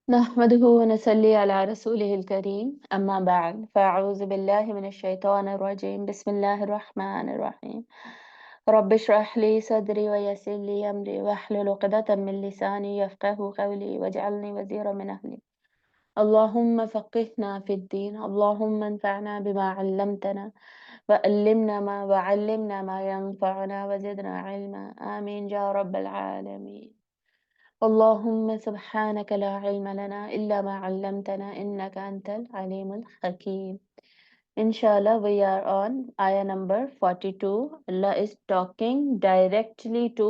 نحمده ونصلي على رسوله الكريم أما بعد فأعوذ بالله من الشيطان الرجيم بسم الله الرحمن الرحيم رب اشرح لي صدري ويسر لي أمري واحلل عقدة من لساني يفقه قولي واجعلني وزيرا من أهلي اللهم فقهنا في الدين اللهم انفعنا بما علمتنا وعلمنا ما ينفعنا وزدنا علما آمين يا رب العالمين اللهم سبحانك لا علم لنا إلا ما علمتنا إنك أنت العليم الحكيم. Inshallah, we are on ayah number 42. Allah is talking directly to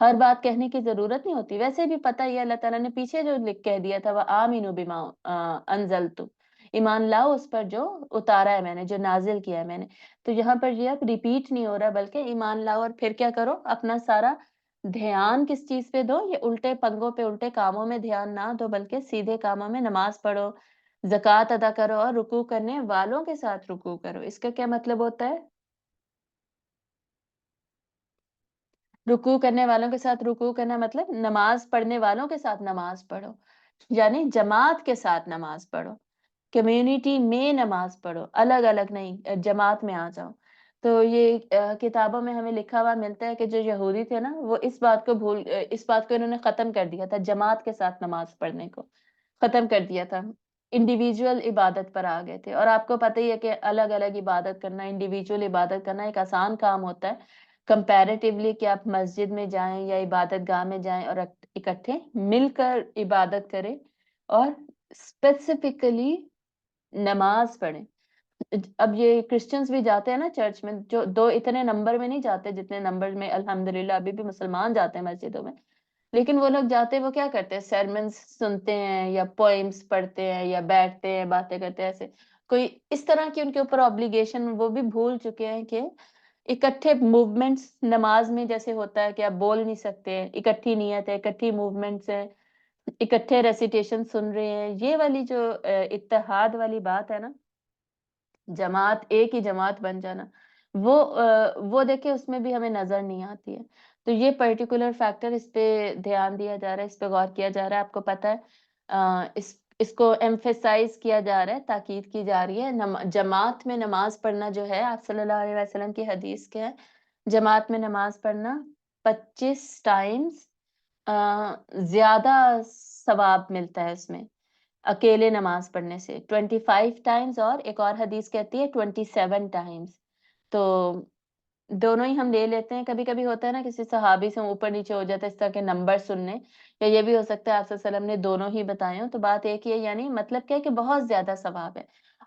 ہر بات کہنے کی ضرورت نہیں ہوتی، ویسے بھی پتہ ہی ہے اللہ تعالیٰ نے پیچھے جو لکھ کہہ دیا تھا وَآمِنُوا بِمَا أَنزَلْتُ، ایمان لاؤ اس پر جو اتارا ہے میں نے، جو نازل کیا ہے میں نے. تو یہاں پر یہ اب ریپیٹ نہیں ہو رہا بلکہ ایمان لاؤ اور پھر کیا کرو، اپنا سارا دھیان کس چیز پہ دو، یہ الٹے پنگوں پہ الٹے کاموں میں دھیان نہ دو بلکہ سیدھے کاموں میں نماز پڑھو، زکوٰۃ ادا کرو اور رکوع کرنے والوں کے ساتھ رکوع کرو. اس کا کیا مطلب ہوتا ہے؟ رکوع کرنے والوں کے ساتھ رکوع کرنا مطلب نماز پڑھنے والوں کے ساتھ نماز پڑھو، یعنی جماعت کے ساتھ نماز پڑھو، کمیونٹی میں نماز پڑھو، الگ الگ نہیں، جماعت میں آ جاؤ. تو یہ کتابوں میں ہمیں لکھا ہوا ملتا ہے کہ جو یہودی تھے نا وہ اس بات کو انہوں نے ختم کر دیا تھا، جماعت کے ساتھ نماز پڑھنے کو ختم کر دیا تھا، انڈیویجول عبادت پر آ گئے تھے. اور آپ کو پتہ ہی ہے کہ الگ الگ عبادت کرنا، انڈیویجول عبادت کرنا ایک آسان کام ہوتا ہے کمپیریٹیولی کہ آپ مسجد میں جائیں یا عبادت گاہ میں جائیں اور اکٹھے مل کر عبادت کریں اور اسپیسیفکلی نماز پڑھیں. اب یہ کرسچنز بھی جاتے ہیں نا چرچ میں، جو دو اتنے نمبر میں نہیں جاتے جتنے نمبر میں الحمدللہ ابھی بھی مسلمان جاتے ہیں مسجدوں میں، لیکن وہ لوگ جاتے وہ کیا کرتے ہیں، سرمنز سنتے ہیں یا پوئمز پڑھتے ہیں یا بیٹھتے ہیں باتیں کرتے ہیں. ایسے کوئی اس طرح کی ان کے اوپر obligation وہ بھی بھول چکے ہیں کہ اکٹھے موومنٹس نماز میں جیسے ہوتا ہے کہ آپ بول نہیں سکتے، اکٹھی نیت ہے، اکٹھی موومنٹس ہے، اکٹھے ریسیٹیشن سن رہے ہیں، یہ والی جو اتحاد والی بات ہے نا، جماعت ایک ہی جماعت بن جانا، وہ دیکھیں اس میں بھی ہمیں نظر نہیں آتی ہے. تو یہ پرٹیکولر فیکٹر اس پہ دھیان دیا جا رہا ہے، اس پہ غور کیا جا رہا ہے. آپ کو پتہ ہے اس کو ایمفیسائز کیا جا رہا ہے، تاکید کی جا رہی ہے. جماعت میں نماز پڑھنا جو ہے، آپ صلی اللہ علیہ وسلم کی حدیث کے ہے، جماعت میں نماز پڑھنا 25 ٹائمز زیادہ ثواب ملتا ہے اس میں اکیلے نماز پڑھنے سے 25 ٹائمز، اور ایک اور حدیث کہتی ہے 27 ٹائمز. تو دونوں ہی ہم لے لیتے ہیں. کبھی کبھی ہوتا ہے نا کسی صحابی سے اوپر نیچے ہو جاتا ہے اس طرح کے نمبر سننے، یا یہ بھی ہو سکتا ہے آپ صلی اللہ علیہ وسلم نے دونوں ہی بتائے ہوں. تو بات ایک ہی ہے، یعنی مطلب کیا ہے کہ بہت زیادہ ثواب ہے.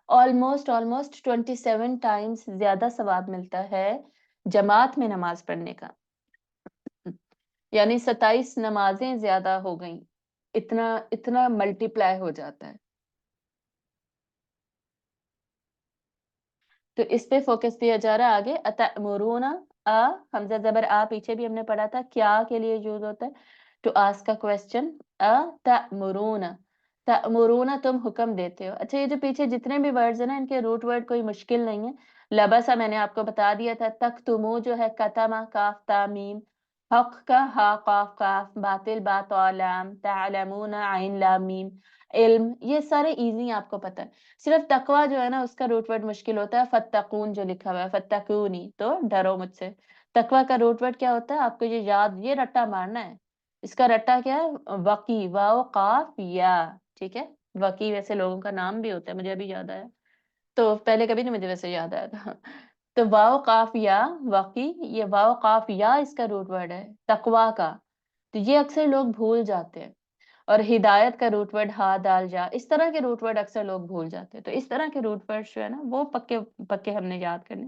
آلموسٹ 27 ٹائمز زیادہ ثواب ملتا ہے جماعت میں نماز پڑھنے کا، یعنی 27 نمازیں زیادہ ہو گئیں، اتنا اتنا ملٹی پلائی ہو جاتا ہے. تو اس پہ فوکس دیا جا رہا ہے. آگے اتأمرون، حمزہ زبر پیچھے بھی ہم نے پڑھا تھا کیا کے لیے یوز ہوتا ہے، ٹو آسک کا کوسچن. اتأمرون، تأمرون تم حکم دیتے ہو. اچھا یہ جو پیچھے جتنے بھی ورڈز ہیں نا ان کے روٹ ورڈ کوئی مشکل نہیں ہے. لبسا میں نے آپ کو بتا دیا تھا، تکتمو جو ہے کتما کاف تا میم، حق کا ہا قاف کاف، باطل با تو لام، تعلمون عین لام میم، علم، یہ سارے ایزی ہیں آپ کو پتہ ہے. صرف تقوی جو ہے نا اس کا روٹ ورڈ مشکل ہوتا ہے، فتقون جو لکھا ہوا ہے، فتقونی تو ڈرو مجھ سے. تقوی کا روٹ ورڈ کیا ہوتا ہے آپ کو یہ یاد، یہ رٹا مارنا ہے. اس کا رٹا کیا ہے، وقی، واو قاف یا. ٹھیک ہے، وقی ویسے لوگوں کا نام بھی ہوتا ہے، مجھے ابھی یاد آیا، تو پہلے کبھی نہیں مجھے ویسے یاد آیا تھا. تو واو قاف یا وقی، یہ واو قاف یا اس کا روٹ ورڈ ہے تقوی کا. تو یہ اکثر لوگ بھول جاتے ہیں. اور ہدایت کا روٹ ورڈ ہا دال جا، اس طرح کے روٹ ورڈ اکثر لوگ بھول جاتے ہیں. تو اس طرح کے روٹ ورڈ جو ہے نا وہ پکے پکے ہم نے یاد کرنے.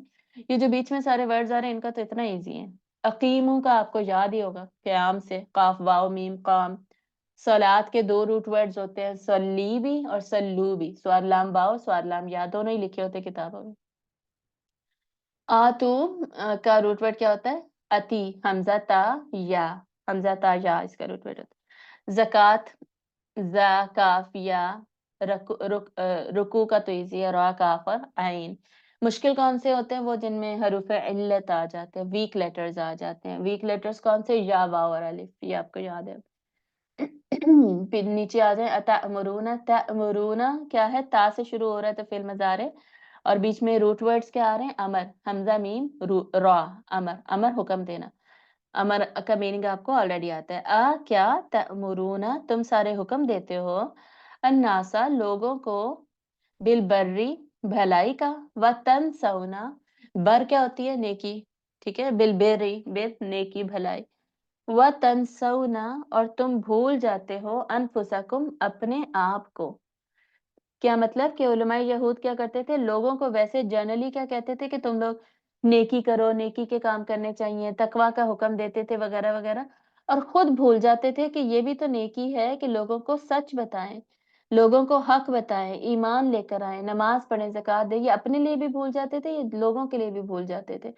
یہ جو بیچ میں سارے ورڈز آ رہے ہیں ان کا تو اتنا ایزی ہے. اقیمو کا آپ کو یاد ہی ہوگا، قیام سے، قاف واو میم قام. صلات کے دو روٹ ورڈز ہوتے ہیں، صلی بھی اور سلو بھی، سواد لام باؤ سواد لام یا، دونوں ہی لکھے ہوتے ہیں کتابوں میں. آتو کا روٹ ورڈ کیا ہوتا ہے، اتی، حمزہ تا یا، حمزہ تا یا اس کا روٹ ورڈ ہوتا ہے. زکوٰۃ، زا کاف یا، رکوع کا تو ایزی ہے، را کاف اور عین. مشکل کون سے ہوتے ہیں، وہ جن میں حروف علت آ جاتے ہیں، ویک لیٹرز آ جاتے ہیں. ویک لیٹرز کون سے، یا واو اور الف، یہ آپ کو یاد ہے. پھر نیچے آ جائیں، اتأمرون، تأمرون کیا ہے، تا سے شروع ہو رہا ہے تو فعل مضارع، اور بیچ میں روٹ ورڈز کیا آ رہے ہیں، امر، حمزہ میم را، امر، امر حکم دینا. امر کا میننگ آپ کو آلریڈی آتا ہے. کیا، تأمرون تم سارے حکم دیتے ہو، الناسا لوگوں کو، بالبری بھلائی کا، وتنسون بر کیا ہوتی ہے، نیکی، ٹھیک ہے، بالبری بر نیکی بھلائی، وتنسون اور تم بھول جاتے ہو، انفسکم اپنے آپ کو. کیا مطلب کہ علماء یہود کیا کرتے تھے، لوگوں کو ویسے جنرلی کیا کہتے تھے کہ تم لوگ نیکی کرو، نیکی کے کام کرنے چاہیے، تقوی کا حکم دیتے تھے وغیرہ وغیرہ. اور خود بھول جاتے تھے کہ یہ بھی تو نیکی ہے کہ لوگوں کو سچ بتائیں، لوگوں کو حق بتائیں، ایمان لے کر آئیں، نماز پڑھیں، زکات دیں۔ یہ اپنے لیے بھی بھول جاتے تھے، یہ لوگوں کے لیے بھی بھول جاتے تھے۔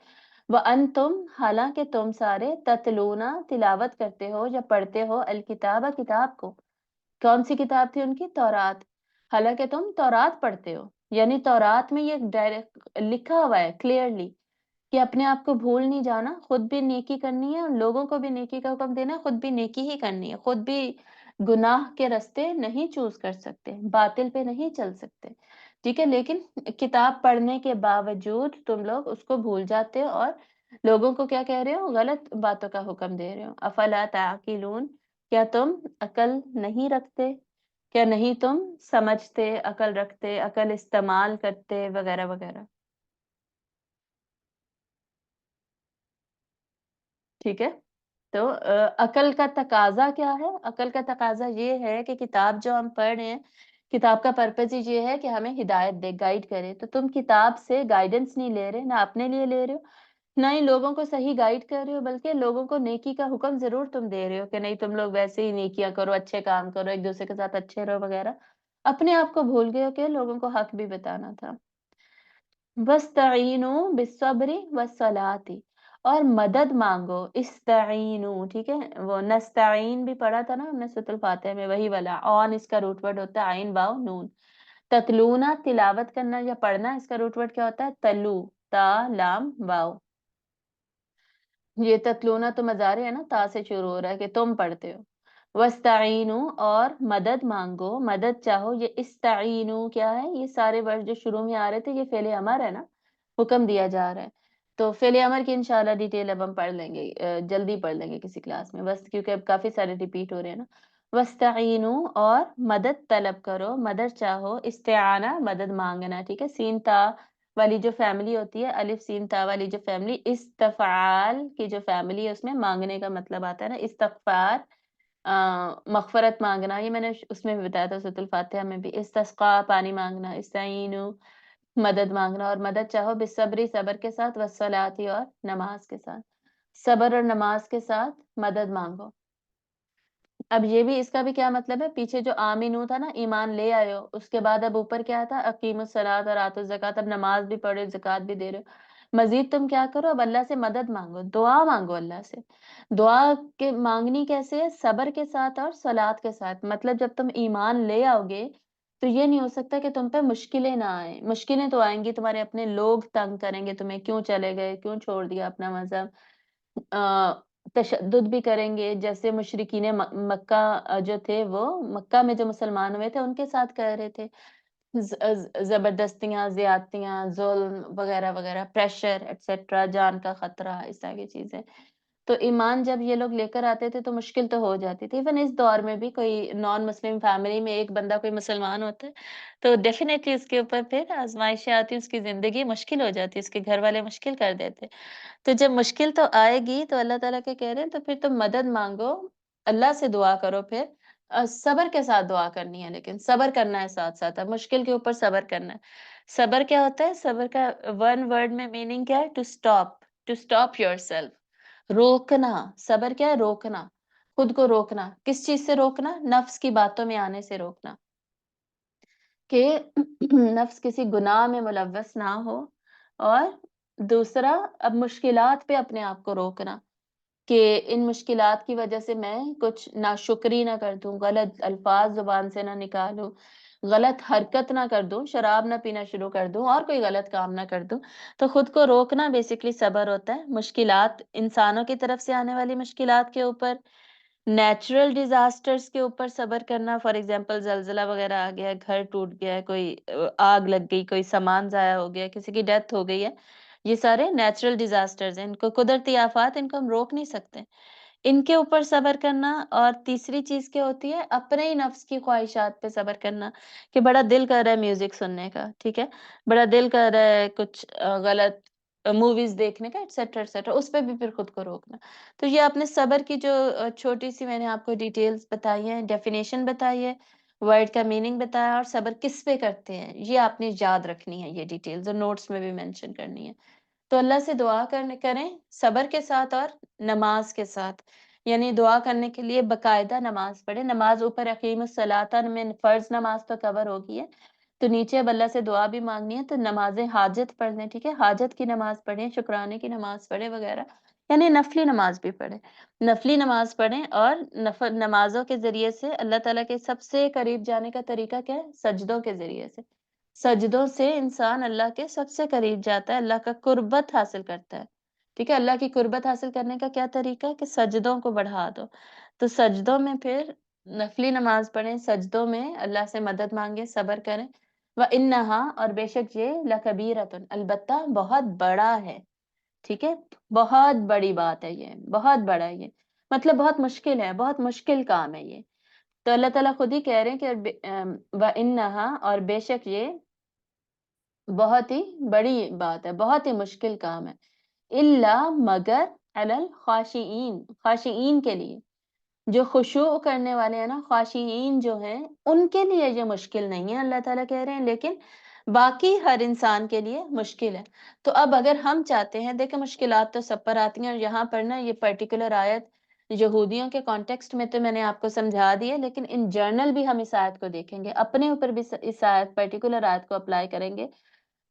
وَأَنتُمْ حالانکہ تم سارے تتلون تلاوت کرتے ہو یا پڑھتے ہو الکتاب کتاب کو۔ کون سی کتاب تھی ان کی؟ تورات۔ حالانکہ تم تورات پڑھتے ہو، یعنی تورات میں یہ ڈائریکٹ لکھا ہوا ہے کلیئرلی کہ اپنے آپ کو بھول نہیں جانا، خود بھی نیکی کرنی ہے اور لوگوں کو بھی نیکی کا حکم دینا ہے، خود بھی نیکی ہی کرنی ہے، خود بھی گناہ کے راستے نہیں چوز کر سکتے، باطل پہ نہیں چل سکتے، ٹھیک ہے؟ لیکن کتاب پڑھنے کے باوجود تم لوگ اس کو بھول جاتے ہو اور لوگوں کو کیا کہہ رہے ہو؟ غلط باتوں کا حکم دے رہے ہو۔ افلا تعقلون، کیا تم عقل نہیں رکھتے؟ کیا نہیں تم سمجھتے، عقل رکھتے، عقل استعمال کرتے وغیرہ وغیرہ، ٹھیک ہے؟ تو عقل کا تقاضا کیا ہے؟ عقل کا تقاضا یہ ہے کہ کتاب جو ہم پڑھ رہے ہیں، کتاب کا پرپز ہی یہ ہے کہ ہمیں ہدایت دے، گائیڈ کرے۔ تو تم کتاب سے گائیڈنس نہیں لے رہے، نہ اپنے لیے لے رہے ہو، نہ ہی لوگوں کو صحیح گائیڈ کر رہے ہو، بلکہ لوگوں کو نیکی کا حکم ضرور تم دے رہے ہو کہ نہیں تم لوگ ویسے ہی نیکیاں کرو، اچھے کام کرو، ایک دوسرے کے ساتھ اچھے رہو وغیرہ۔ اپنے آپ کو بھول گئے ہو کہ لوگوں کو حق بھی بتانا تھا۔ وَاسْتَعِینُوا بِالصَّبْرِ وَالصَّلَاةِ، اور مدد مانگو، استعینوا، ٹھیک ہے؟ وہ نستعین بھی پڑھا تھا نا ہم نے سورۃ الفاتحہ میں، وہی والا آن، اس کا روٹ ورڈ ہوتا ہے عین واو نون۔ تتلونا تلاوت کرنا یا پڑھنا، اس کا روٹ ورڈ کیا ہوتا ہے؟ تلو، تا لام واو۔ یہ تتلونا تو مضارع ہے نا، تا سے شروع ہو رہا ہے کہ تم پڑھتے ہو۔ وَاسْتَعِینُوا، اور مدد مانگو، مدد چاہو۔ یہ استعینوا کیا ہے؟ یہ سارے ورڈ جو شروع میں آ رہے تھے یہ فعل امر ہے نا، حکم دیا جا رہا ہے۔ تو فعل امر کی انشاءاللہ ڈیٹیل اب ہم پڑھ لیں گے، جلدی پڑھ لیں گے کسی کلاس میں، بس کیونکہ اب کافی سارے ریپیٹ ہو رہے ہیں نا۔ وَاسْتَعِینُوا، اور مدد طلب کرو، مدد چاہو، استعانہ مدد مانگنا، ٹھیک ہے؟ سین تا والی جو فیملی ہوتی ہے، الف سین تا والی جو فیملی، استفعال کی جو فیملی ہے اس میں مانگنے کا مطلب آتا ہے نا، استغفار، مغفرت مانگنا، یہ میں نے اس میں بھی بتایا تھا سورۃ الفاتحہ میں بھی، استسقا پانی مانگنا، استعینوا مدد مانگنا، اور مدد چاہو بالصبری صبر کے ساتھ، والصلاۃ اور نماز کے ساتھ، صبر اور نماز کے ساتھ مدد مانگو۔ اب یہ بھی اس کا بھی کیا مطلب ہے؟ پیچھے جو آمینو تھا نا، ایمان لے آئے ہو، اس کے بعد اب اوپر کیا تھا؟ اقیم الصلاۃ اور آتوا الزکات، اب نماز بھی پڑھو، زکات بھی دے رہے ہو، مزید تم کیا کرو؟ اب اللہ سے مدد مانگو، دعا مانگو اللہ سے۔ دعا کے مانگنی کیسے ہے؟ صبر کے ساتھ اور صلات کے ساتھ، مطلب جب تم ایمان لے آؤ گے تو یہ نہیں ہو سکتا کہ تم پہ مشکلیں نہ آئیں، مشکلیں تو آئیں گی، تمہارے اپنے لوگ تنگ کریں گے تمہیں، کیوں چلے گئے، کیوں چھوڑ دیا اپنا مذہب، تشدد بھی کریں گے، جیسے مشرکین مکہ جو تھے، وہ مکہ میں جو مسلمان ہوئے تھے ان کے ساتھ کر رہے تھے، زبردستیاں، زیادتیاں، ظلم وغیرہ وغیرہ، پریشر ایٹسٹرا، جان کا خطرہ، اس طرح کی چیزیں۔ تو ایمان جب یہ لوگ لے کر آتے تھے تو مشکل تو ہو جاتی تھی، ایون اس دور میں بھی کوئی نان مسلم فیملی میں ایک بندہ کوئی مسلمان ہوتا ہے تو ڈیفینیٹلی اس کے اوپر پھر آزمائشیں آتی، اس کی زندگی مشکل ہو جاتی، اس کے گھر والے مشکل کر دیتے۔ تو جب مشکل تو آئے گی تو اللہ تعالیٰ کے کہہ رہے ہیں تو پھر تم مدد مانگو، اللہ سے دعا کرو، پھر صبر کے ساتھ دعا کرنی ہے، لیکن صبر کرنا ہے ساتھ ساتھ، اب مشکل کے اوپر صبر کرنا ہے۔ صبر کیا ہوتا ہے؟ صبر کا ون ورڈ میں میننگ کیا ہے؟ ٹو اسٹاپ یور سیلف، روکنا۔ صبر کیا ہے؟ روکنا، خود کو روکنا، کس چیز سے روکنا؟ نفس کی باتوں میں آنے سے روکنا، کہ نفس کسی گناہ میں ملوث نہ ہو، اور دوسرا اب مشکلات پہ اپنے آپ کو روکنا، کہ ان مشکلات کی وجہ سے میں کچھ ناشکری نہ کر دوں، غلط الفاظ زبان سے نہ نکالوں، غلط حرکت نہ کر دوں، شراب نہ پینا شروع کر دوں، اور کوئی غلط کام نہ کر دوں۔ تو خود کو روکنا بیسیکلی صبر ہوتا ہے۔ مشکلات، انسانوں کی طرف سے آنے والی مشکلات کے اوپر، نیچرل ڈیزاسٹرز کے اوپر صبر کرنا، فار ایگزامپل زلزلہ وغیرہ آ گیا ہے، گھر ٹوٹ گیا ہے، کوئی آگ لگ گئی، کوئی سامان ضائع ہو گیا، کسی کی ڈیتھ ہو گئی ہے، یہ سارے نیچرل ڈیزاسٹرز ہیں، ان کو قدرتی آفات، ان کو ہم روک نہیں سکتے، ان کے اوپر صبر کرنا۔ اور تیسری چیز کیا ہوتی ہے؟ اپنے ہی نفس کی خواہشات پہ صبر کرنا، کہ بڑا دل کر رہا ہے میوزک سننے کا، ٹھیک ہے، بڑا دل کر رہا ہے کچھ غلط موویز دیکھنے کا، ایٹسیٹرا ایٹسیٹرا، اس پہ بھی پھر خود کو روکنا۔ تو یہ اپنے صبر کی جو چھوٹی سی میں نے آپ کو ڈیٹیلز بتائی ہیں، ڈیفینیشن بتائی ہے، ورڈ کا میننگ بتایا، اور صبر کس پہ کرتے ہیں یہ آپ نے یاد رکھنی ہے، یہ ڈیٹیلز اور نوٹس میں بھی مینشن کرنی ہے۔ تو اللہ سے دعا کریں صبر کے ساتھ اور نماز کے ساتھ، یعنی دعا کرنے کے لیے باقاعدہ نماز پڑھیں، نماز اوپر اقیم الصلاۃ میں فرض نماز تو کور ہو گئی ہے، تو نیچے اب اللہ سے دعا بھی مانگنی ہے تو نماز حاجت پڑھ لیں، ٹھیک ہے؟ حاجت کی نماز پڑھیں، شکرانے کی نماز پڑھیں وغیرہ، یعنی نفلی نماز بھی پڑھیں، نفلی نماز پڑھیں اور نفل نمازوں کے ذریعے سے اللہ تعالیٰ کے سب سے قریب جانے کا طریقہ کیا ہے؟ سجدوں کے ذریعے سے، سجدوں سے انسان اللہ کے سب سے قریب جاتا ہے، اللہ کا قربت حاصل کرتا ہے، ٹھیک ہے؟ اللہ کی قربت حاصل کرنے کا کیا طریقہ ہے کہ سجدوں کو بڑھا دو، تو سجدوں میں پھر نفلی نماز پڑھیں، سجدوں میں اللہ سے مدد مانگیں، صبر کریں، وَإِنَّهَا اور بے شک یہ لَكَبِيرَةٌ البتہ بہت بڑا ہے، ٹھیک ہے؟ بہت بڑی بات ہے یہ، بہت بڑا ہے یہ، مطلب بہت مشکل ہے، بہت مشکل کام ہے یہ، تو اللہ تعالیٰ خود ہی کہہ رہے ہیں کہ وَإِنَّهَا اور بے شک یہ بہت ہی بڑی بات ہے، بہت ہی مشکل کام ہے، الا مگر علی الخاشعین، خاشعین کے لیے، جو خشوع کرنے والے ہیں نا، خاشعین جو ہیں ان کے لیے یہ مشکل نہیں ہے، اللہ تعالیٰ کہہ رہے ہیں، لیکن باقی ہر انسان کے لیے مشکل ہے۔ تو اب اگر ہم چاہتے ہیں، دیکھیں مشکلات تو سب پر آتی ہیں، اور یہاں پر نا یہ پرٹیکولر آیت یہودیوں کے کانٹیکسٹ میں تو میں نے آپ کو سمجھا دی ہے، لیکن ان جرنل بھی ہم اس آیت کو دیکھیں گے، اپنے اوپر بھی اس آیت پرٹیکولر آیت کو اپلائی کریں گے۔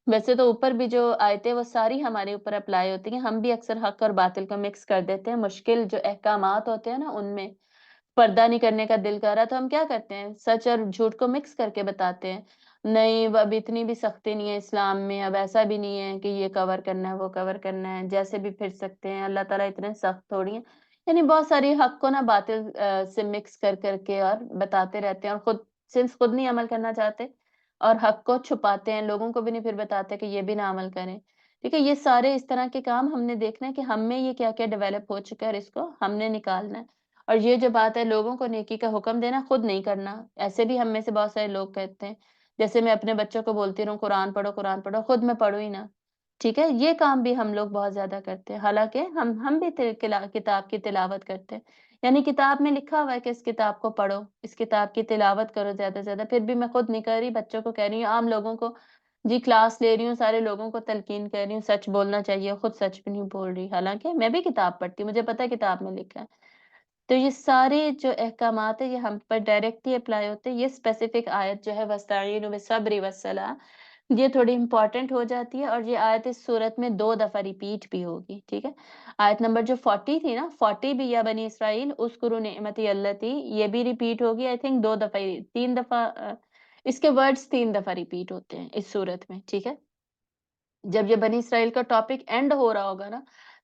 ویسے تو اوپر بھی جو آیتیں وہ ساری ہمارے اوپر اپلائی ہوتی ہیں، ہم بھی اکثر حق اور باطل کو مکس کر دیتے ہیں، مشکل جو احکامات ہوتے ہیں نا ان میں پردہ نہیں کرنے کا دل کر رہا تو ہم کیا کرتے ہیں، سچ اور جھوٹ کو مکس کر کے بتاتے ہیں، نہیں اب اتنی بھی سختی نہیں ہے اسلام میں، اب ایسا بھی نہیں ہے کہ یہ کور کرنا ہے وہ کور کرنا ہے، جیسے بھی پھر سکتے ہیں، اللہ تعالیٰ اتنے سخت تھوڑی ہیں، یعنی بہت ساری حق کو نا باطل سے مکس کر کر کے اور بتاتے رہتے ہیں، اور خود سنس خود نہیں عمل کرنا چاہتے اور حق کو چھپاتے ہیں، لوگوں کو بھی نہیں پھر بتاتے کہ یہ بھی نہ عمل کریں، ٹھیک ہے؟ یہ سارے اس طرح کے کام ہم نے دیکھنا ہے کہ ہم میں یہ کیا کیا ڈیولپ ہو چکا ہے اور اس کو ہم نے نکالنا ہے۔ اور یہ جو بات ہے لوگوں کو نیکی کا حکم دینا، خود نہیں کرنا، ایسے بھی ہم میں سے بہت سارے لوگ کہتے ہیں، جیسے میں اپنے بچوں کو بولتی رہوں قرآن پڑھو، خود میں پڑھوں ہی نہ، ٹھیک ہے؟ یہ کام بھی ہم لوگ بہت زیادہ کرتے ہیں، حالانکہ ہم بھی کتاب کی تلاوت کرتے ہیں، یعنی کتاب میں لکھا ہوا ہے کہ اس کتاب کو پڑھو، اس کتاب کی تلاوت کرو زیادہ سے زیادہ، پھر بھی میں خود نہیں کر رہی، بچوں کو کہہ رہی ہوں، عام لوگوں کو جی کلاس لے رہی ہوں، سارے لوگوں کو تلقین کر رہی ہوں، سچ بولنا چاہیے، خود سچ بھی نہیں بول رہی، حالانکہ میں بھی کتاب پڑھتی ہوں، مجھے پتہ ہے کتاب میں لکھا ہے۔ تو یہ سارے جو احکامات ہیں یہ ہم پر ڈائریکٹلی اپلائی ہوتے ہیں، یہ اسپیسیفک آیت جو ہے وَاسْتَعِینُوا بِالصَّبْرِ وَالصَّلَاةِ یہ تھوڑی امپورٹنٹ ہو جاتی ہے، اور یہ آیت اس صورت میں 2 دفعہ ریپیٹ بھی ہوگی، ٹھیک ہے؟ آیت نمبر جو 40 تھی نا، 40 بھی یا بنی اسرائیل اذکروا نعمتی اللتی، یہ بھی ریپیٹ ہوگی، آئی تھنک 2 دفعہ 3 دفعہ اس کے ورڈز 3 دفعہ ریپیٹ ہوتے ہیں اس صورت میں، ٹھیک ہے؟ جب یہ بنی اسرائیل کا ٹاپک اینڈ ہو رہا ہوگا نا،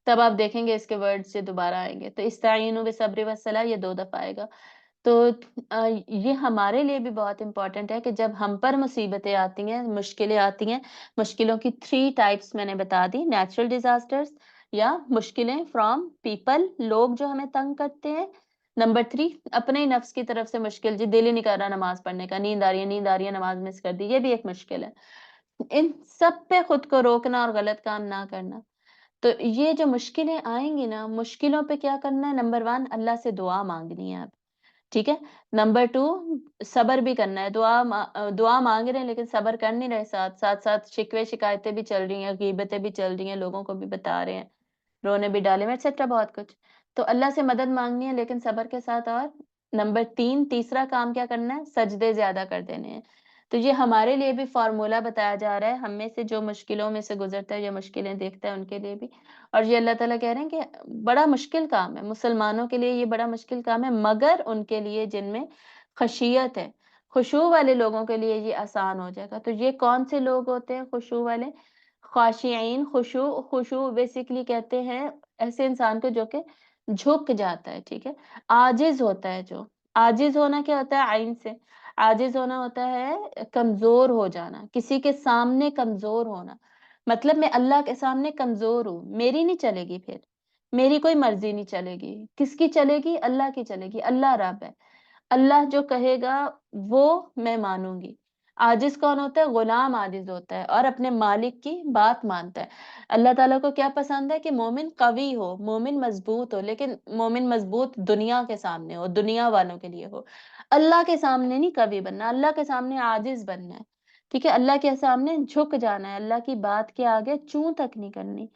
تب آپ دیکھیں گے اس کے ورڈ سے دوبارہ آئیں گے، تو استعینوا بالصبر والصلاۃ یہ 2 دفعہ آئے گا۔ تو یہ ہمارے لیے بھی بہت امپورٹنٹ ہے کہ جب ہم پر مصیبتیں آتی ہیں، مشکلیں آتی ہیں، مشکلوں کی 3 ٹائپس میں نے بتا دی، نیچرل ڈیزاسٹرز یا مشکلیں فرام پیپل، لوگ جو ہمیں تنگ کرتے ہیں، نمبر 3 اپنے ہی نفس کی طرف سے مشکل، جی دل ہی نہیں کر رہا نماز پڑھنے کا، نیند آ رہی ہے نماز مس کر دی، یہ بھی ایک مشکل ہے۔ ان سب پہ خود کو روکنا اور غلط کام نہ کرنا۔ تو یہ جو مشکلیں آئیں گی نا، مشکلوں پہ کیا کرنا ہے، نمبر 1 اللہ سے دعا مانگنی ہے آپ، ٹھیک ہے؟ نمبر 2 صبر بھی کرنا ہے، دعا مانگ رہے ہیں لیکن صبر کر نہیں رہے، ساتھ شکوے شکایتیں بھی چل رہی ہیں، غیبتیں بھی چل رہی ہیں، لوگوں کو بھی بتا رہے ہیں، رونے بھی ڈالے میں ایٹسیٹرا بہت کچھ، تو اللہ سے مدد مانگنی ہے لیکن صبر کے ساتھ، اور نمبر 3 تیسرا کام کیا کرنا ہے، سجدے زیادہ کر دینے ہیں۔ تو یہ ہمارے لیے بھی فارمولا بتایا جا رہا ہے، ہم میں سے جو مشکلوں میں سے گزرتا ہے یا مشکلیں دیکھتا ہے ان کے لیے بھی، اور یہ اللہ تعالیٰ کہہ رہے ہیں کہ بڑا مشکل کام ہے، مسلمانوں کے لیے یہ بڑا مشکل کام ہے، مگر ان کے لیے جن میں خشیت ہے، خشوع والے لوگوں کے لیے یہ آسان ہو جائے گا۔ تو یہ کون سے لوگ ہوتے ہیں خشوع والے؟ خاشعین، خشوع بیسیکلی کہتے ہیں ایسے انسان کو جو کہ جھک جاتا ہے، ٹھیک ہے؟ عاجز ہوتا ہے جو، عاجز ہونا کیا ہوتا ہے، عین سے عاجز ہونا ہوتا ہے کمزور ہو جانا، کسی کے سامنے کمزور ہونا، مطلب میں اللہ کے سامنے کمزور ہوں، میری نہیں چلے گی، پھر میری کوئی مرضی نہیں چلے گی، کس کی چلے گی، اللہ کی چلے گی، اللہ رب ہے، اللہ جو کہے گا وہ میں مانوں گی۔ عاجز کون ہوتا ہے، غلام عاجز ہوتا ہے اور اپنے مالک کی بات مانتا ہے۔ اللہ تعالیٰ کو کیا پسند ہے کہ مومن قوی ہو، مومن مضبوط ہو، لیکن مومن مضبوط دنیا کے سامنے ہو، دنیا والوں کے لیے ہو، اللہ کے سامنے نہیں قوی بننا، اللہ کے سامنے عاجز بننا ہے، ٹھیک ہے؟ اللہ کے سامنے جھک جانا ہے، اللہ کی بات کے آگے چوں تک نہیں کرنی۔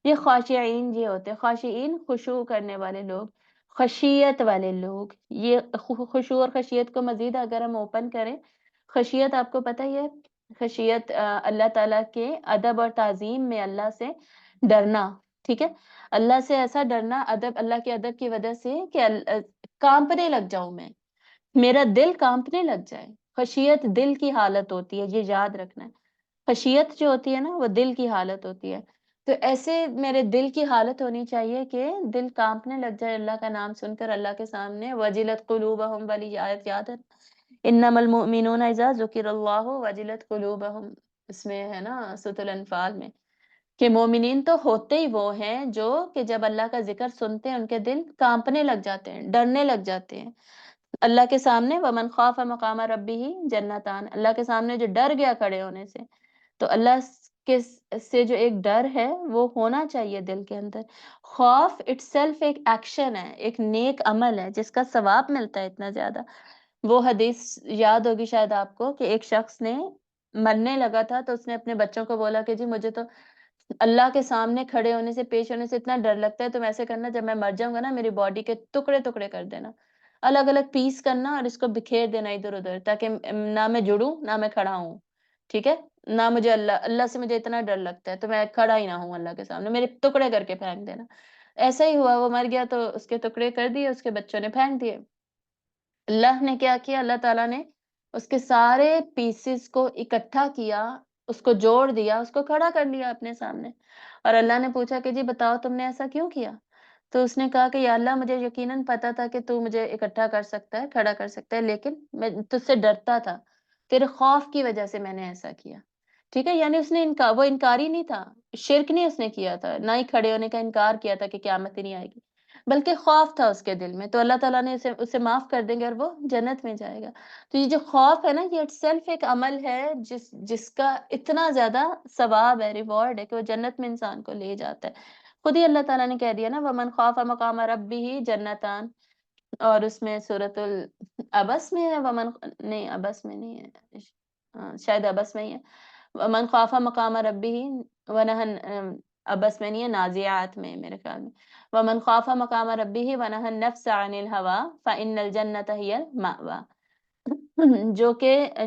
یہ خاشعین یہ ہوتے ہیں، خاشعین خشوع کرنے والے لوگ، خشیت والے لوگ، یہ خشوع اور خشیت کو مزید اگر ہم اوپن کریں، خشیت آپ کو پتہ ہی ہے، خشیت اللہ تعالیٰ کے ادب اور تعظیم میں اللہ سے ڈرنا، ٹھیک ہے؟ اللہ سے ایسا ڈرنا ادب، اللہ کے ادب کی وجہ سے کہ کانپنے لگ جاؤں میں، میرا دل کانپنے لگ جائے۔ خشیت دل کی حالت ہوتی ہے، یہ یاد رکھنا ہے۔ خشیت جو ہوتی ہے نا وہ دل کی حالت ہوتی ہے، تو ایسے میرے دل کی حالت ہونی چاہیے کہ دل کانپنے لگ جائے اللہ کا نام سن کر، اللہ کے سامنے وجلت قلوبہم، والی آیت یاد ہے، انما المؤمنون اذا ذکر اللہ وجلت قلوبہم، اس میں ہے نا سورۃ الانفال میں، کہ مومنین تو ہوتے ہی وہ ہیں جو کہ جب اللہ کا ذکر سنتے ہیں ان کے دل کانپنے لگ جاتے ہیں، ڈرنے لگ جاتے ہیں اللہ کے سامنے۔ ومن خاف مقام ربہ جنتان، اللہ کے سامنے جو ڈر گیا کھڑے ہونے سے، تو اللہ کے سے جو ایک ڈر ہے وہ ہونا چاہیے دل کے اندر۔ خوف اٹ سیلف ایک ایکشن ہے، ایک نیک عمل ہے جس کا ثواب ملتا ہے اتنا زیادہ۔ وہ حدیث یاد ہوگی شاید آپ کو کہ ایک شخص نے مرنے لگا تھا تو اس نے اپنے بچوں کو بولا کہ جی مجھے تو اللہ کے سامنے کھڑے ہونے سے، پیش ہونے سے اتنا ڈر لگتا ہے، تم ایسے کرنا جب میں مر جاؤں گا نا میری باڈی کے ٹکڑے ٹکڑے کر دینا، الگ الگ پیس کرنا اور اس کو بکھیر دینا ادھر ادھر، تاکہ نہ میں جڑوں نہ میں کھڑا ہوں، ٹھیک ہے؟ نہ مجھے اللہ سے مجھے اتنا ڈر لگتا ہے تو میں کھڑا ہی نہ ہوں اللہ کے سامنے، میرے ٹکڑے کر کے پھینک دینا۔ ایسا ہی ہوا، وہ مر گیا تو اس کے ٹکڑے کر دیے، اس کے بچوں نے پھینک دیے۔ اللہ نے کیا کیا، اللہ تعالیٰ نے اس کے سارے پیسز کو اکٹھا کیا، اس کو جوڑ دیا، اس کو کھڑا کر لیا اپنے سامنے، اور اللہ نے پوچھا کہ جی بتاؤ تم نے ایسا کیوں کیا؟ تو اس نے کہا کہ یا اللہ مجھے یقیناً پتا تھا کہ تو مجھے اکٹھا کر سکتا ہے، کھڑا کر سکتا ہے، لیکن میں تجھ سے ڈرتا تھا، تیرے خوف کی وجہ سے میں نے ایسا کیا، ٹھیک ہے؟ یعنی اس نے وہ انکاری نہیں تھا، شرک نہیں اس نے کیا تھا، نہ ہی کھڑے ہونے کا انکار کیا تھا کہ قیامت ہی نہیں آئے گی، بلکہ خوف تھا اس کے دل میں، تو اللہ تعالیٰ نے اسے معاف کر دیں گے اور وہ جنت میں جائے گا۔ تو یہ جو خوف ہے نا، یہ اٹ سیلف ایک عمل ہے جس کا اتنا زیادہ ثواب ہے، ریوارڈ ہے کہ وہ جنت میں انسان کو لے جاتا ہے۔ خود ہی اللہ تعالیٰ نے کہہ دیا نا وَمَنْ خَافَ مَقَامَ رَبِّهِ جَنَّتَانِ، اور اس میں سورۃ العبس میں ہے، نہیں عبس میں نہیں ہے، شاید عبس میں ہی ہے، وَمَنْ خَافَ مَقَامَ رَبِّهِ وَنَهَى، عبس میں نہیں ہے، نازعات میں میرے خیال میں، وَمَنْ خَافَ مَقَامَ رَبِّهِ وَنَهَى النَّفْسَ عَنِ الْهَوَىٰ فَإِنَّ الْجَنَّةَ هِيَ الْمَأْوَىٰ،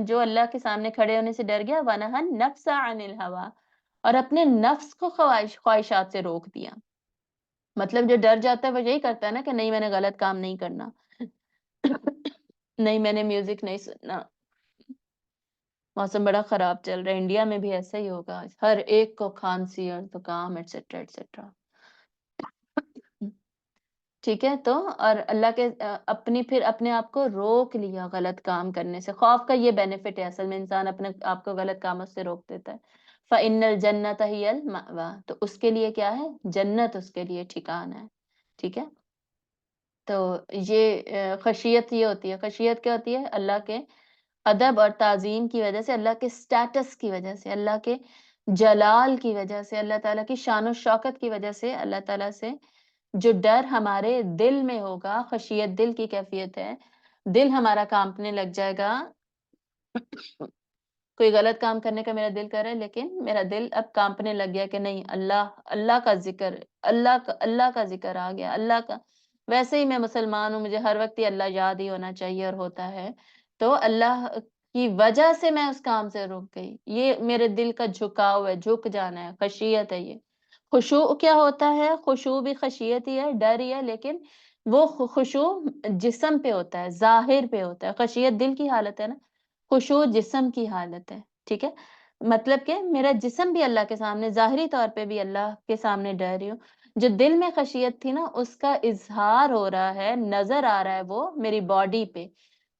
جو اللہ کے سامنے کھڑے ہونے سے ڈر گیا، وَنَهَى النَّفْسَ عَنِ الْهَوَىٰ، اور اپنے نفس کو خواہشات سے روک دیا۔ مطلب جو ڈر جاتا ہے وہ یہی کرتا ہے نا کہ نہیں میں نے غلط کام نہیں کرنا، نہیں میں نے میوزک نہیں سننا، موسم بڑا خراب چل رہا ہے، انڈیا میں بھی ایسا ہی ہوگا، ہر ایک کو کھانسی اور زکام ایٹسٹرا ایٹسٹرا، ٹھیک ہے؟ تو اور اللہ کے اپنی پھر اپنے آپ کو روک لیا غلط کام کرنے سے۔ خوف کا یہ بینیفٹ ہے اصل میں، انسان اپنے آپ کو غلط کاموں سے روک دیتا ہے۔ فَإِنَّ الْجَنَّةَ هِيَ الْمَأْوَىٰ، تو اس کے لیے کیا ہے؟ جنت اس کے لیے ٹھکانہ ہے، ٹھیک ہے؟ تو یہ خشیت یہ ہوتی ہے، خشیت کیا ہوتی ہے؟ اللہ کے ادب اور تعظیم کی وجہ سے، اللہ کے سٹیٹس کی وجہ سے، اللہ کے جلال کی وجہ سے، اللہ تعالیٰ کی شان و شوکت کی وجہ سے، اللہ تعالیٰ سے جو ڈر ہمارے دل میں ہوگا، خشیت دل کی کیفیت ہے، دل ہمارا کانپنے لگ جائے گا، کوئی غلط کام کرنے کا میرا دل کر رہا ہے لیکن میرا دل اب کانپنے لگ گیا کہ نہیں، اللہ کا ذکر، اللہ کا ذکر آ گیا، اللہ کا، ویسے ہی میں مسلمان ہوں، مجھے ہر وقت ہی اللہ یاد ہی ہونا چاہیے اور ہوتا ہے، تو اللہ کی وجہ سے میں اس کام سے رک گئی، یہ میرے دل کا جھکاؤ ہے، جھک جانا ہے، خشیت ہے یہ۔ خشوع کیا ہوتا ہے؟ خشوع بھی خشیت ہی ہے، ڈر ہی ہے، لیکن وہ خشوع جسم پہ ہوتا ہے، ظاہر پہ ہوتا ہے، خشیت دل کی حالت ہے نا، خشوع جسم کی حالت ہے، ٹھیک ہے؟ مطلب کہ میرا جسم بھی اللہ کے سامنے ظاہری طور پہ بھی اللہ کے سامنے ڈر رہی ہوں، جو دل میں خشیت تھی نا اس کا اظہار ہو رہا ہے، نظر آ رہا ہے وہ میری باڈی پہ،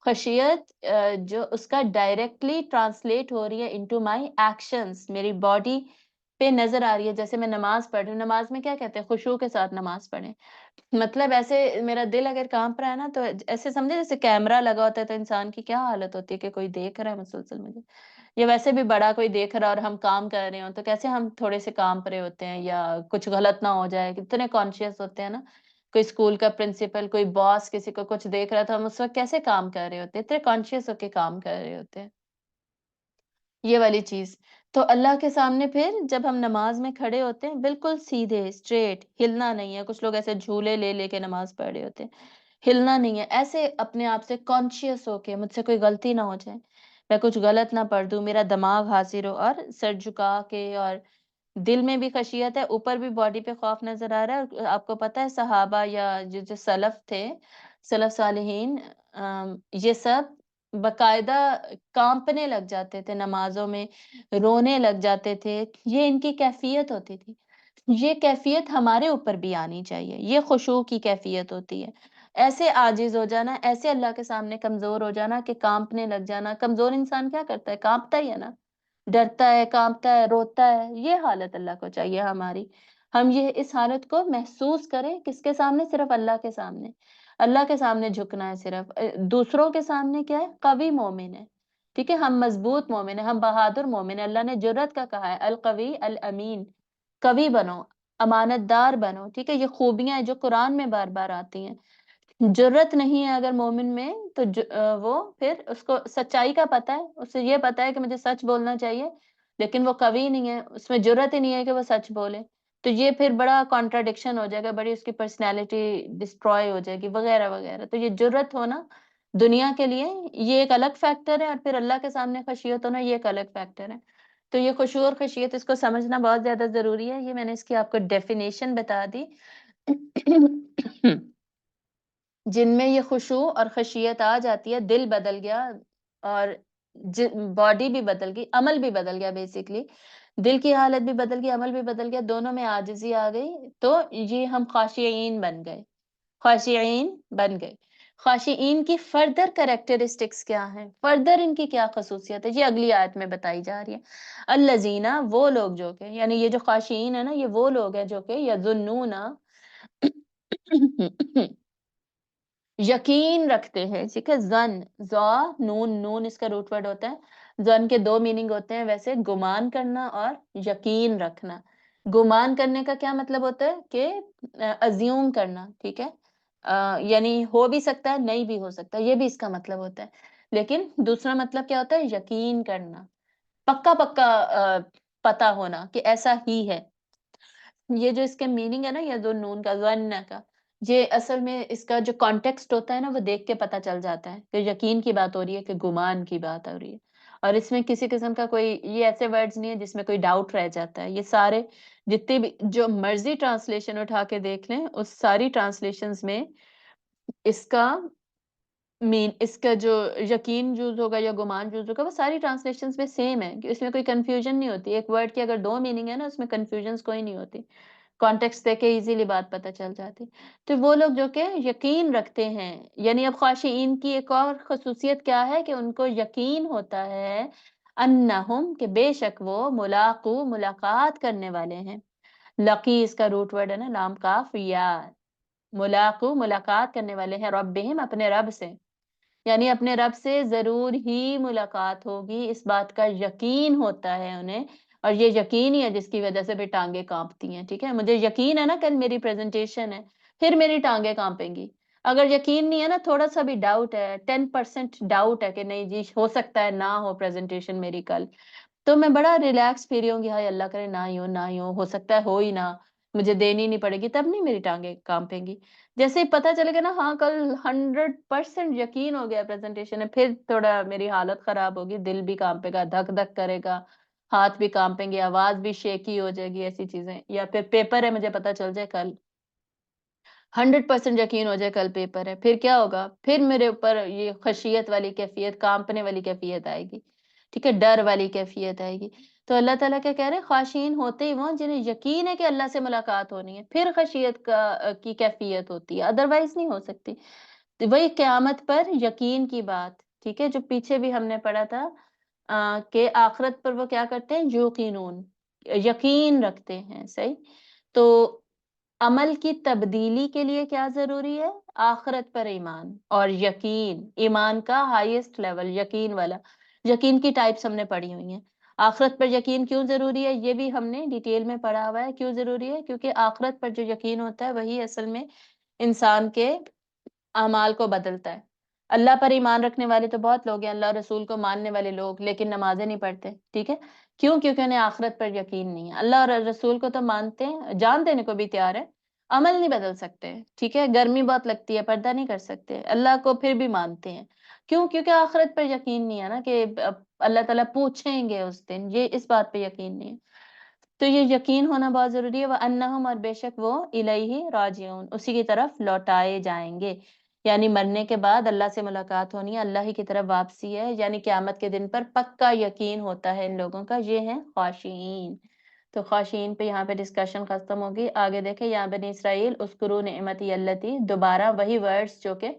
خشیت جو اس کا ڈائریکٹلی ٹرانسلیٹ ہو رہی ہے انٹو مائی ایکشنز، میری باڈی پہ نظر آ رہی ہے، جیسے میں نماز پڑھ رہی ہوں، نماز میں کیا کہتے ہیں؟ خشوع کے ساتھ نماز پڑھیں، مطلب ایسے میرا دل اگر کانپ رہا ہے نا تو ایسے سمجھے جیسے کیمرہ لگا ہوتا ہے تو انسان کی کیا حالت ہوتی ہے کہ کوئی دیکھ رہا ہے مسلسل مجھے، یا ویسے بھی بڑا کوئی دیکھ رہا ہے اور ہم کام کر رہے ہوں تو کیسے ہم تھوڑے سے کانپ رہے ہوتے ہیں یا کچھ غلط نہ ہو جائے، کتنے کانشیس ہوتے ہیں نا، کوئی اسکول کا پرنسپل، کوئی باس کسی کو کچھ دیکھ رہا ہے تو ہم اس وقت کیسے کام کر رہے ہوتے ہیں، اتنے کانشیس ہو کے کام کر رہے ہوتے ہیں۔ یہ والی چیز۔ تو اللہ کے سامنے پھر جب ہم نماز میں کھڑے ہوتے ہیں بالکل سیدھے اسٹریٹ، ہلنا نہیں ہے۔ کچھ لوگ ایسے جھولے لے لے کے نماز پڑھ رہے ہوتے ہیں، ہلنا نہیں ہے، ایسے اپنے آپ سے کانشیس ہو کے مجھ سے کوئی غلطی نہ ہو جائے، میں کچھ غلط نہ پڑھ دوں، میرا دماغ حاضر ہو، اور سر جھکا کے، اور دل میں بھی خشیت ہے، اوپر بھی باڈی پہ خوف نظر آ رہا ہے۔ اور آپ کو پتہ ہے صحابہ یا جو سلف تھے، سلف صالحین، یہ سب باقاعدہ کانپنے لگ جاتے تھے نمازوں میں، رونے لگ جاتے تھے۔ یہ ان کی کیفیت ہوتی تھی۔ یہ کیفیت ہمارے اوپر بھی آنی چاہیے، یہ خشوع کی کیفیت ہوتی ہے۔ ایسے عاجز ہو جانا، ایسے اللہ کے سامنے کمزور ہو جانا کہ کانپنے لگ جانا۔ کمزور انسان کیا کرتا ہے؟ کانپتا ہی ہے نا، ڈرتا ہے، کانپتا ہے، روتا ہے۔ یہ حالت اللہ کو چاہیے ہماری۔ ہم یہ اس حالت کو محسوس کریں، کس کے سامنے؟ صرف اللہ کے سامنے۔ اللہ کے سامنے جھکنا ہے صرف۔ دوسروں کے سامنے کیا ہے؟ قوی مومن ہے، ٹھیک ہے، ہم مضبوط مومن ہیں، ہم بہادر مومن ہیں۔ اللہ نے جرأت کا کہا ہے، القوی الامین، قوی بنو، امانت دار بنو، ٹھیک ہے۔ یہ خوبیاں ہیں جو قرآن میں بار بار آتی ہیں۔ جرأت نہیں ہے اگر مومن میں، تو وہ پھر اس کو سچائی کا پتہ ہے، اسے یہ پتہ ہے کہ مجھے سچ بولنا چاہیے، لیکن وہ قوی نہیں ہے، اس میں جرأت ہی نہیں ہے کہ وہ سچ بولے، تو یہ پھر بڑا کانٹراڈکشن ہو جائے گا، بڑی اس کی پرسنالٹی ڈسٹروائے ہو جائے گی وغیرہ وغیرہ۔ تو یہ جرأت ہونا دنیا کے لیے یہ ایک الگ فیکٹر ہے، اور پھر اللہ کے سامنے خشیت ہونا یہ ایک الگ فیکٹر ہے۔ تو یہ خشوع اور خشیت، اس کو سمجھنا بہت زیادہ ضروری ہے۔ یہ میں نے اس کی آپ کو ڈیفینیشن بتا دی۔ جن میں یہ خشوع اور خشیت آ جاتی ہے، دل بدل گیا، اور باڈی بھی بدل گئی، عمل بھی بدل گیا، بیسیکلی دل کی حالت بھی بدل گئی، عمل بھی بدل گیا، دونوں میں عاجزی آ گئی، تو یہ ہم خاشعین بن گئے، خاشعین بن گئے۔ خاشعین کی فردر کریکٹرسٹکس کیا ہیں؟ فردر ان کی کیا خصوصیت ہے؟ یہ اگلی آیت میں بتائی جا رہی ہے۔ الذین، وہ لوگ جو کہ، یعنی یہ جو خاشعین ہے نا، یہ وہ لوگ ہیں جو کہ یظنون، یقین رکھتے ہیں، ٹھیک ہے۔ زن، زا، نون، نون اس کا روٹ ورڈ ہوتا ہے۔ زن کے دو میننگ ہوتے ہیں ویسے، گمان کرنا اور یقین رکھنا۔ گمان کرنے کا کیا مطلب ہوتا ہے؟ کہ ازیوم کرنا، ٹھیک ہے، یعنی ہو بھی سکتا ہے، نہیں بھی ہو سکتا، یہ بھی اس کا مطلب ہوتا ہے۔ لیکن دوسرا مطلب کیا ہوتا ہے؟ یقین کرنا، پکا پکا پتا ہونا کہ ایسا ہی ہے۔ یہ جو اس کے میننگ ہے نا، یہ دو نون کا، ظن کا، یہ اصل میں اس کا جو کانٹیکسٹ ہوتا ہے نا، وہ دیکھ کے پتہ چل جاتا ہے کہ یقین کی بات ہو رہی ہے کہ گمان کی بات ہو رہی ہے۔ اور اس میں کسی قسم کا کوئی یہ ایسے ورڈز نہیں ہے جس میں کوئی ڈاؤٹ رہ جاتا ہے۔ یہ سارے جتنے بھی جو مرضی ٹرانسلیشن اٹھا کے دیکھ لیں، اس ساری ٹرانسلیشنز میں اس کا اس کا جو یقین یوز ہوگا یا گمان یوز ہوگا، وہ ساری ٹرانسلیشنز میں سیم ہے، کہ اس میں کوئی کنفیوژن نہیں ہوتی۔ ایک ورڈ کی اگر دو میننگ ہے نا، اس میں کنفیوژنز کوئی نہیں ہوتی، کانٹیکسٹ دیکھ کے ایزیلی بات پتہ چل جاتی۔ تو وہ لوگ جو کہ یقین رکھتے ہیں، یعنی اب خاشعین کی ایک اور خصوصیت کیا ہے؟ کہ ان کو یقین ہوتا ہے، انہم، کہ بے شک وہ، ملاقو، ملاقات کرنے والے ہیں۔ لقی اس کا روٹ ورڈ ہے نا، لام کاف یا، ملاقو، ملاقات کرنے والے ہیں، ربہم، اپنے رب سے، یعنی اپنے رب سے ضرور ہی ملاقات ہوگی، اس بات کا یقین ہوتا ہے انہیں۔ اور یہ یقین ہی ہے جس کی وجہ سے بھی ٹانگیں کانپتی ہیں، ٹھیک ہے۔ مجھے یقین ہے نا کل میری پریزنٹیشن ہے، پھر میری ٹانگیں کانپیں گی۔ اگر یقین نہیں ہے نا، تھوڑا سا بھی ڈاؤٹ ہے، 10% ڈاؤٹ ہے کہ نہیں جی ہو سکتا ہے نہ ہو پریزنٹیشن میری کل، تو میں بڑا ریلیکس فیل ہوں گی، ہائے اللہ کرے نہ ہی ہو، نہ ہی ہو سکتا ہے ہو ہی نہ، مجھے دینی نہیں پڑے گی، تب نہیں میری ٹانگیں کانپیں گی۔ جیسے ہی پتہ چلے گا نا، ہاں کل 100% یقین ہو گیا پریزنٹیشن ہے، پھر تھوڑا میری حالت خراب ہوگی، دل بھی کانپے گا، دھک دھک کرے گا، ہاتھ بھی کانپیں گے، آواز بھی شیکی ہو جائے گی، ایسی چیزیں۔ یا پھر پیپر ہے، مجھے پتہ چل جائے کل 100% یقین ہو جائے کل پیپر ہے، پھر کیا ہوگا؟ پھر میرے اوپر یہ خشیت والی کیفیت، کانپنے والی کیفیت آئے گی، ٹھیک ہے، ڈر والی کیفیت آئے گی۔ تو اللہ تعالیٰ کیا کہہ رہے ہیں؟ خاشعین ہوتے ہی وہ جنہیں یقین ہے کہ اللہ سے ملاقات ہونی ہے، پھر خشیت کی کیفیت ہوتی ہے، ادروائز نہیں ہو سکتی۔ تو وہی قیامت پر یقین کی بات، ٹھیک ہے، جو پیچھے بھی ہم نے پڑھا تھا، کہ آخرت پر وہ کیا کرتے ہیں؟ یوقنون، یقین رکھتے ہیں، صحیح۔ تو عمل کی تبدیلی کے لیے کیا ضروری ہے؟ آخرت پر ایمان اور یقین، ایمان کا ہائیسٹ لیول، یقین والا۔ یقین کی ٹائپس ہم نے پڑھی ہوئی ہیں۔ آخرت پر یقین کیوں ضروری ہے؟ یہ بھی ہم نے ڈیٹیل میں پڑھا ہوا ہے، کیوں ضروری ہے؟ کیونکہ آخرت پر جو یقین ہوتا ہے وہی اصل میں انسان کے اعمال کو بدلتا ہے۔ اللہ پر ایمان رکھنے والے تو بہت لوگ ہیں، اللہ اور رسول کو ماننے والے لوگ، لیکن نمازیں نہیں پڑھتے، ٹھیک ہے؟ کیوں؟ کیونکہ انہیں آخرت پر یقین نہیں ہے۔ اللہ اور رسول کو تو مانتے ہیں، جان دینے کو بھی تیار ہے، عمل نہیں بدل سکتے، ٹھیک ہے؟ گرمی بہت لگتی ہے، پردہ نہیں کر سکتے، اللہ کو پھر بھی مانتے ہیں۔ کیوں؟ کیونکہ آخرت پر یقین نہیں ہے نا کہ اللہ تعالیٰ پوچھیں گے اس دن، یہ اس بات پہ یقین نہیں ہے۔ تو یہ یقین ہونا بہت ضروری ہے، وَأَنَّهُمْ اور بے شک وہ الیہ راجعون، اسی کی طرف لوٹائے جائیں گے، یعنی مرنے کے بعد اللہ سے ملاقات ہونی ہے، اللہ ہی کی طرف واپسی ہے، یعنی قیامت کے دن پر پکا یقین ہوتا ہے ان لوگوں کا، یہ ہیں خاشعین۔ تو خاشعین پہ یہاں پہ ڈسکشن ختم ہوگی۔ آگے دیکھیں، یا بنی اسرائیل اذکروا نعمتی اللتی، دوبارہ وہی ورڈز جو کہ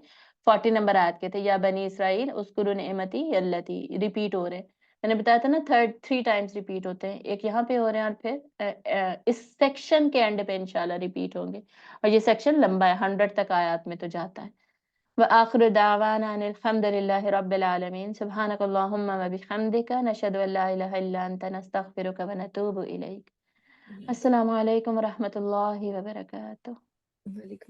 40 نمبر آیت کے تھے، یا بنی اسرائیل اذکروا نعمتی اللتی، ریپیٹ ہو رہے ہیں۔ میں نے بتایا تھا نا 3 ٹائمز ریپیٹ ہوتے ہیں، ایک یہاں پہ ہو رہے ہیں اور پھر اس سیکشن کے اینڈ پہ انشاءاللہ ریپیٹ ہوں گے، اور یہ سیکشن لمبا ہے، 100 تک آیات میں تو جاتا ہے۔ وآخر دعوانا ان الحمد للہ رب العالمین، سبحانک اللہم وبحمدک، نشہد ان لا الہ الا انت، نستغفرک ونتوب الیک۔ جی، السلام علیکم ورحمۃ اللہ وبرکاتہ۔ وعلیکم